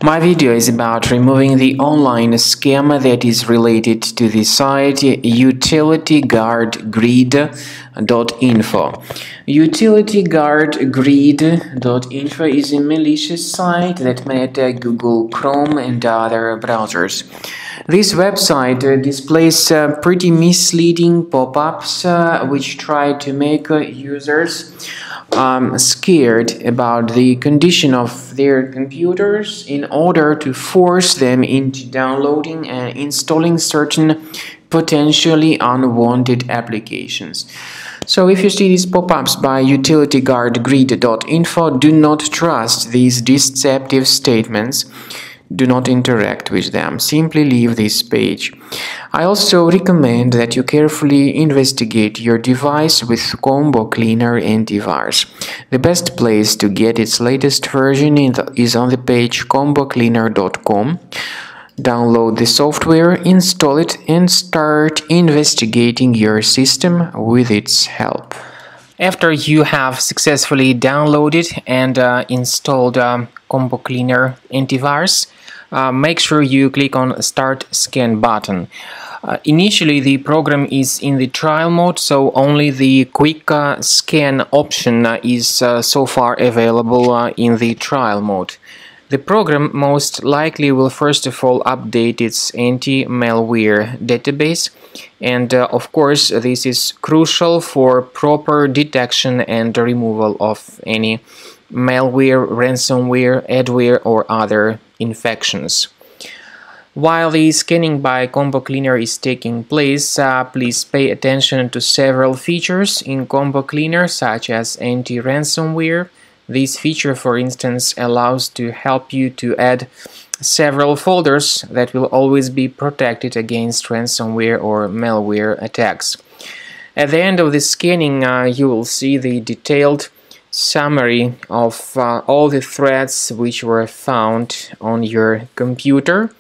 My video is about removing the online scam that is related to the site Utilityguardgrid.info. Utilityguardgrid.info is a malicious site that may attack Google Chrome and other browsers. This website displays pretty misleading pop-ups which try to make users scared about the condition of their computers in order to force them into downloading and installing certain potentially unwanted applications. So if you see these pop-ups by Utilityguardgrid.info, do not trust these deceptive statements. Do not interact with them. Simply leave this page. I also recommend that you carefully investigate your device with Combo Cleaner antivirus. The best place to get its latest version is on the page combocleaner.com. Download the software, install it, and start investigating your system with its help. After you have successfully downloaded and installed Combo Cleaner antivirus, make sure you click on Start Scan button. Initially, the program is in the trial mode, so only the quick scan option is so far available in the trial mode. The program most likely will first of all update its anti-malware database, and of course this is crucial for proper detection and removal of any malware, ransomware, adware or other infections. While the scanning by Combo Cleaner is taking place, please pay attention to several features in Combo Cleaner such as anti-ransomware. This feature, for instance, allows to help you to add several folders that will always be protected against ransomware or malware attacks. At the end of the scanning, you will see the detailed summary of all the threads which were found on your computer.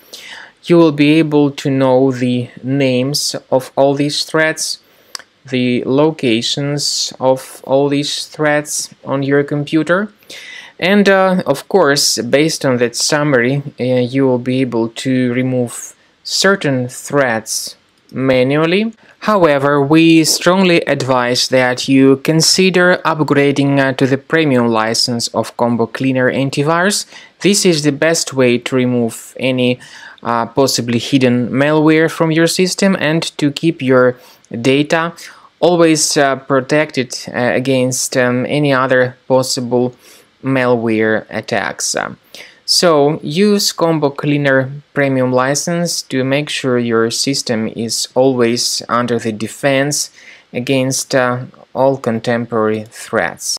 You will be able to know the names of all these threads, the locations of all these threads on your computer, and of course, based on that summary, you will be able to remove certain threads manually. However, we strongly advise that you consider upgrading to the premium license of Combo Cleaner antivirus. This is the best way to remove any possibly hidden malware from your system and to keep your data always protected against any other possible malware attacks. So use Combo Cleaner Premium license to make sure your system is always under the defense against all contemporary threats.